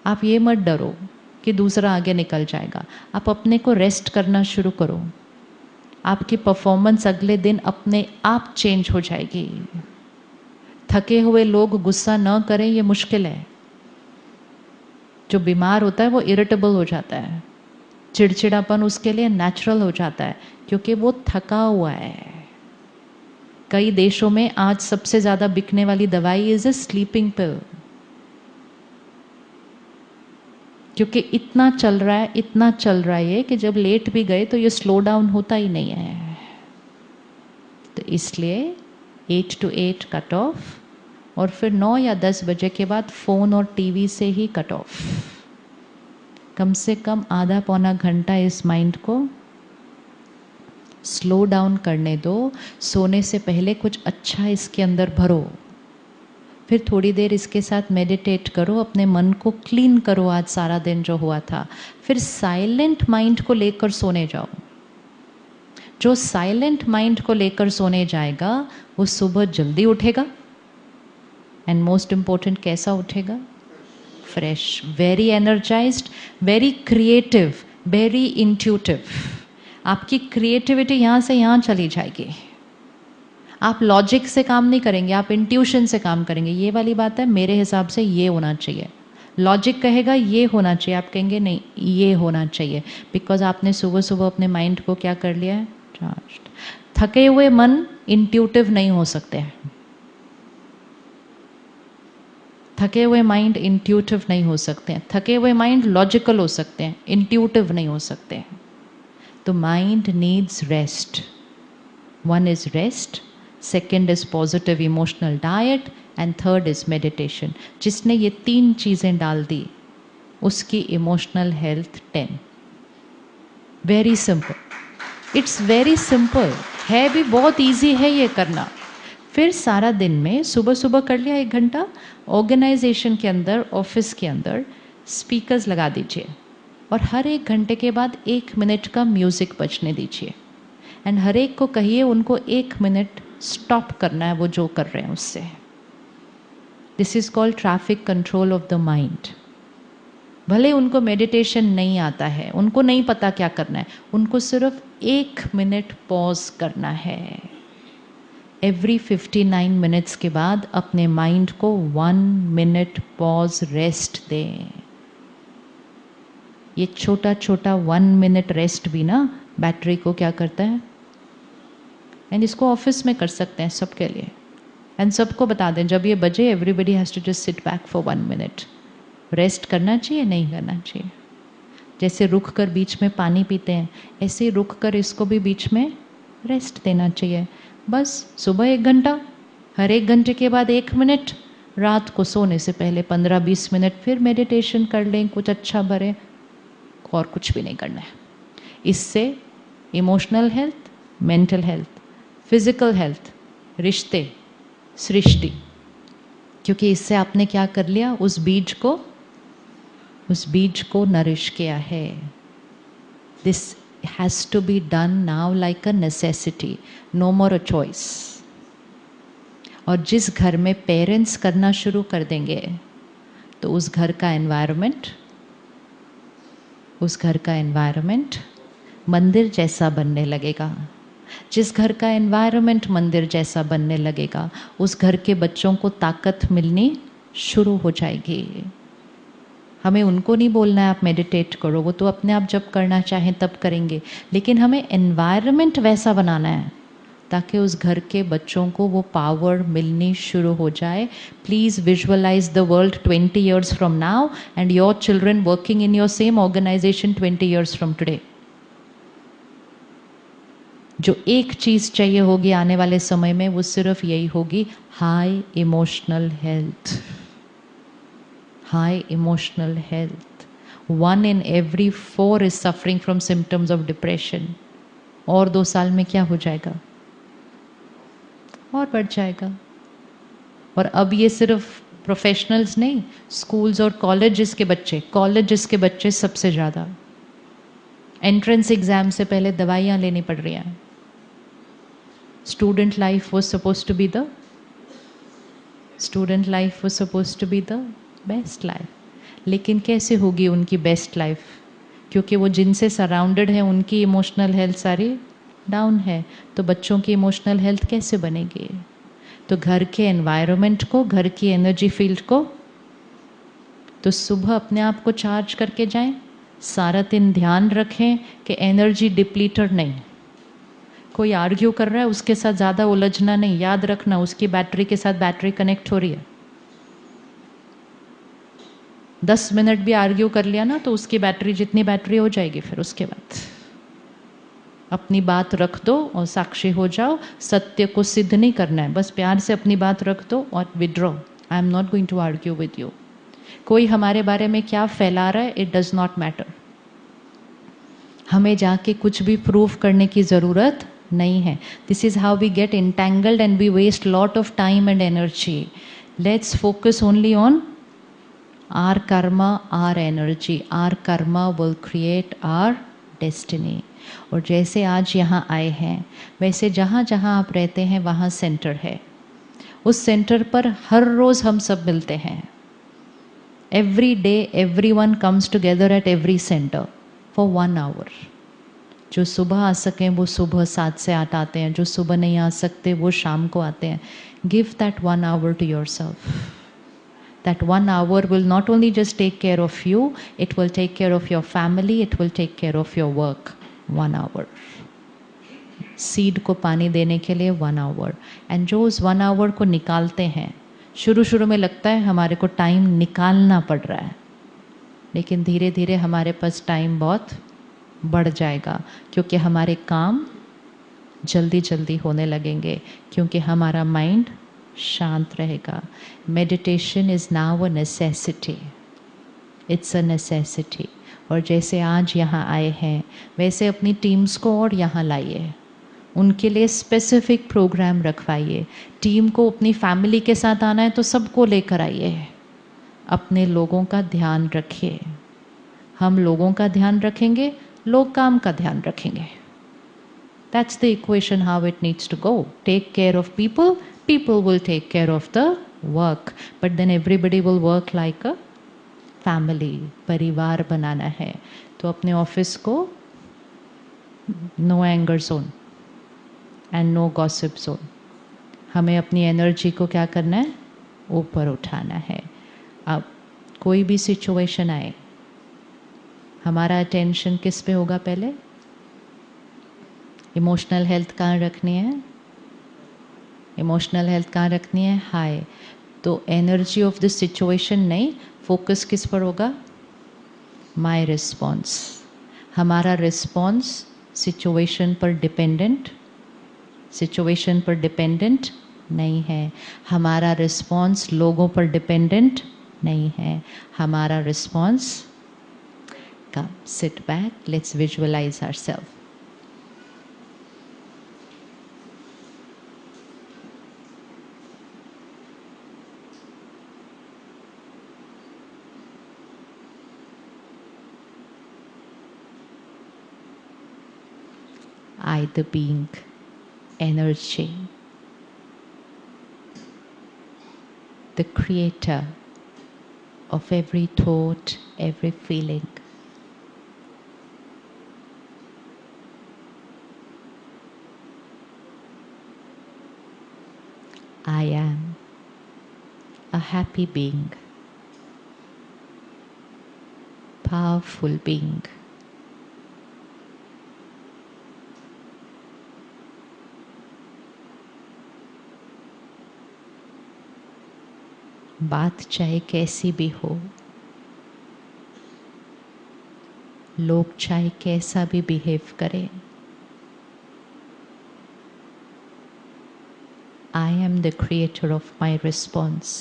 आप ये मत डरो कि दूसरा आगे निकल जाएगा। आप अपने को रेस्ट करना शुरू करो, आपकी परफॉर्मेंस अगले दिन अपने आप चेंज हो जाएगी। थके हुए लोग गुस्सा न करें ये मुश्किल है। जो बीमार होता है वो इरिटेबल हो जाता है, चिड़चिड़ापन उसके लिए नेचुरल हो जाता है क्योंकि वो थका हुआ है। कई देशों में आज सबसे ज़्यादा बिकने वाली दवाई इज अ स्लीपिंग पिल, क्योंकि इतना चल रहा है ये कि जब लेट भी गए तो ये स्लो डाउन होता ही नहीं है। तो इसलिए 8 to 8 कट ऑफ, और फिर 9 या 10 बजे के बाद फ़ोन और टीवी से ही कट ऑफ। कम से कम आधा पौना घंटा इस माइंड को स्लो डाउन करने दो। सोने से पहले कुछ अच्छा इसके अंदर भरो, फिर थोड़ी देर इसके साथ मेडिटेट करो, अपने मन को क्लीन करो आज सारा दिन जो हुआ था। फिर साइलेंट माइंड को लेकर सोने जाओ। जो साइलेंट माइंड को लेकर सोने जाएगा वो सुबह जल्दी उठेगा, एंड मोस्ट इम्पोर्टेंट कैसा उठेगा? Fresh, very energised, very creative, very intuitive. आपकी क्रिएटिविटी यहाँ से यहाँ चली जाएगी। आप लॉजिक से काम नहीं करेंगे, आप इंट्यूशन से काम करेंगे। ये वाली बात है, मेरे हिसाब से ये होना चाहिए। लॉजिक कहेगा ये होना चाहिए, आप कहेंगे नहीं ये होना चाहिए, बिकॉज आपने सुबह सुबह अपने माइंड को क्या कर लिया है? चार्ज्ड। थके हुए मन इंट्यूटिव नहीं हो सकते हैं। थके हुए माइंड इंट्यूटिव नहीं हो सकते हैं। थके हुए माइंड लॉजिकल हो सकते हैं, इंट्यूटिव नहीं हो सकते हैं। तो mind needs rest. One is rest, second is positive emotional diet, and third is meditation. जिसने ये 3 चीज़ें डाल दी उसकी emotional health 10। Very simple, it's very simple है, भी बहुत ईजी है ये करना। फिर सारा दिन में सुबह सुबह कर लिया 1 घंटा, ऑर्गेनाइजेशन के अंदर, ऑफिस के अंदर स्पीकर्स लगा दीजिए, और हर 1 घंटे के बाद 1 मिनट का म्यूज़िक बजने दीजिए, एंड हर एक को कहिए उनको 1 मिनट स्टॉप करना है वो जो कर रहे हैं उससे। This is called traffic control of the mind. भले उनको मेडिटेशन नहीं आता है, उनको नहीं पता क्या करना है, उनको सिर्फ 1 मिनट पॉज करना है। एवरी 59 मिनट्स के बाद अपने माइंड को 1 मिनट पॉज रेस्ट दें। ये छोटा छोटा 1 मिनट रेस्ट भी ना बैटरी को क्या करता है। एंड इसको ऑफिस में कर सकते हैं सबके लिए, एंड सबको बता दें जब ये बजे everybody has to just sit back for 1 minute. Rest करना चाहिए, नहीं करना चाहिए? जैसे रुक कर बीच में पानी पीते हैं, ऐसे ही रुक कर इसको भी बीच में रेस्ट देना चाहिए। बस सुबह 1 घंटा, हर 1 घंटे के बाद 1 मिनट, रात को सोने से पहले 15-20 मिनट फिर मेडिटेशन कर लें, कुछ अच्छा भरे, और कुछ भी नहीं करना है। इससे emotional health, mental health, physical health, रिश्ते, सृष्टि, क्योंकि इससे आपने क्या कर लिया, उस बीज को नरिश किया है। This has to be done now like a necessity, no more a choice. और जिस घर में पेरेंट्स करना शुरू कर देंगे तो उस घर का एनवायरनमेंट मंदिर जैसा बनने लगेगा। जिस घर का एनवायरनमेंट मंदिर जैसा बनने लगेगा उस घर के बच्चों को ताकत मिलनी शुरू हो जाएगी। हमें उनको नहीं बोलना है आप मेडिटेट करो, वो तो अपने आप जब करना चाहें तब करेंगे, लेकिन हमें एनवायरनमेंट वैसा बनाना है ताकि उस घर के बच्चों को वो पावर मिलनी शुरू हो जाए। Please visualise the world 20 years from now and your children working in your same organization 20 years from today. जो एक चीज़ चाहिए होगी आने वाले समय में वो सिर्फ यही होगी, high emotional health. High emotional health. 1 in every 4 is suffering from symptoms of depression. और 2 साल में क्या हो जाएगा? और बढ़ जाएगा। और अब ये सिर्फ प्रोफेशनल्स नहीं, स्कूल्स और कॉलेजेस के बच्चे सबसे ज़्यादा। एंट्रेंस एग्ज़ाम से पहले दवाइयाँ लेनी पड़ रही हैं। Student life was supposed to be the best life. लेकिन कैसे होगी उनकी बेस्ट लाइफ? क्योंकि वो जिनसे सराउंडेड है उनकी इमोशनल हेल्थ सारी डाउन है, तो बच्चों की इमोशनल हेल्थ कैसे बनेगी? तो घर के एनवायरनमेंट को, घर की एनर्जी फील्ड को, तो सुबह अपने आप को चार्ज करके जाएं। सारा दिन ध्यान रखें कि एनर्जी डिप्लीटर नहीं। कोई आर्ग्यू कर रहा है उसके साथ ज़्यादा उलझना नहीं, याद रखना उसकी बैटरी के साथ बैटरी कनेक्ट हो रही है। 10 मिनट भी आर्ग्यू कर लिया ना तो उसकी बैटरी जितनी बैटरी हो जाएगी। फिर उसके बाद अपनी बात रख दो और साक्षी हो जाओ। सत्य को सिद्ध नहीं करना है, बस प्यार से अपनी बात रख दो और withdraw. I am not going to argue with you. कोई हमारे बारे में क्या फैला रहा है, इट डज नॉट मैटर। हमें जाके कुछ भी प्रूव करने की ज़रूरत नहीं है। This is how we get entangled and we waste lot of time and energy. Let's focus only on our karma, our energy. Our karma will create our destiny. और जैसे आज यहाँ आए हैं वैसे जहाँ जहाँ आप रहते हैं वहाँ सेंटर है। उस सेंटर पर हर रोज़ हम सब मिलते हैं। Every day everyone comes together at every center for 1 hour. जो सुबह आ सकें वो सुबह 7 से 8 आते हैं, जो सुबह नहीं आ सकते वो शाम को आते हैं। Give that 1 hour to yourself. That 1 hour will not only just take care of you, it will take care of your family, it will take care of your work. 1 hour. Seed को पानी देने के लिए 1 hour. And जो उस 1 hour को निकालते हैं, शुरू शुरू में लगता है हमारे को टाइम निकालना पड़ रहा है, लेकिन धीरे धीरे हमारे पास टाइम बहुत बढ़ जाएगा क्योंकि हमारे काम जल्दी जल्दी होने लगेंगे, क्योंकि हमारा माइंड शांत रहेगा। Meditation is now a necessity, it's a necessity. और जैसे आज यहाँ आए हैं वैसे अपनी टीम्स को और यहाँ लाइए, उनके लिए स्पेसिफिक प्रोग्राम रखवाइए। टीम को अपनी फैमिली के साथ आना है तो सबको लेकर आइए। अपने लोगों का ध्यान रखिए। हम लोगों का ध्यान रखेंगे, लोग काम का ध्यान रखेंगे। That's the equation how it needs to go. Take care of people, people will take care of the work. But then everybody will work like a family. परिवार बनाना है तो अपने ऑफिस को no anger zone and no gossip zone. हमें अपनी energy को क्या करना है, ऊपर उठाना है। अब कोई भी सिचुएशन आए, हमारा अटेंशन किस पे होगा? पहले इमोशनल हेल्थ कहाँ रखनी है? इमोशनल हेल्थ कहाँ रखनी है? हाई। तो एनर्जी ऑफ द सिचुएशन नहीं, फोकस किस पर होगा? My response. हमारा रिस्पॉन्स सिचुएशन पर डिपेंडेंट, सिचुएशन पर डिपेंडेंट नहीं है। हमारा रिस्पॉन्स लोगों पर डिपेंडेंट नहीं है। हमारा response, come sit back, let's visualise ourselves. I the being, energy, the creator of every thought, every feeling. I am a happy being, powerful being. बात चाहे कैसी भी हो, लोग चाहे कैसा भी बिहेव करें, I am the creator of my response.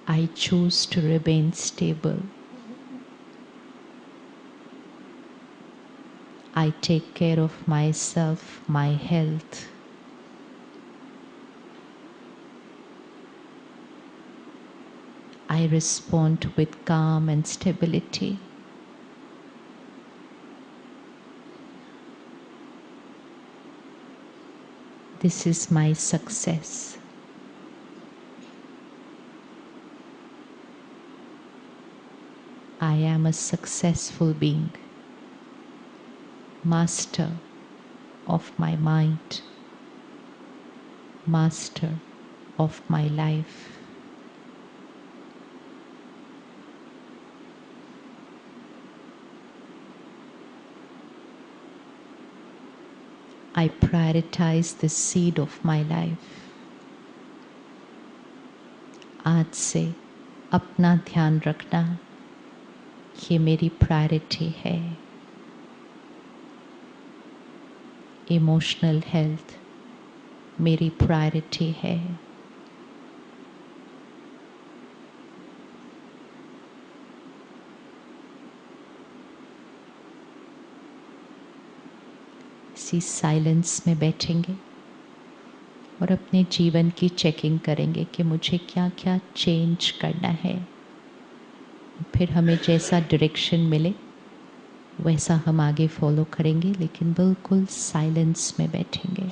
I choose to remain stable. I take care of myself, my health. I respond with calm and stability. This is my success. I am a successful being, master of my mind, master of my life. I prioritize the seed of my life. आज से अपना ध्यान रखना, ये मेरी priority है. Emotional health मेरी priority है. इसी साइलेंस में बैठेंगे और अपने जीवन की चेकिंग करेंगे कि मुझे क्या क्या चेंज करना है. फिर हमें जैसा डायरेक्शन मिले वैसा हम आगे फॉलो करेंगे, लेकिन बिल्कुल साइलेंस में बैठेंगे.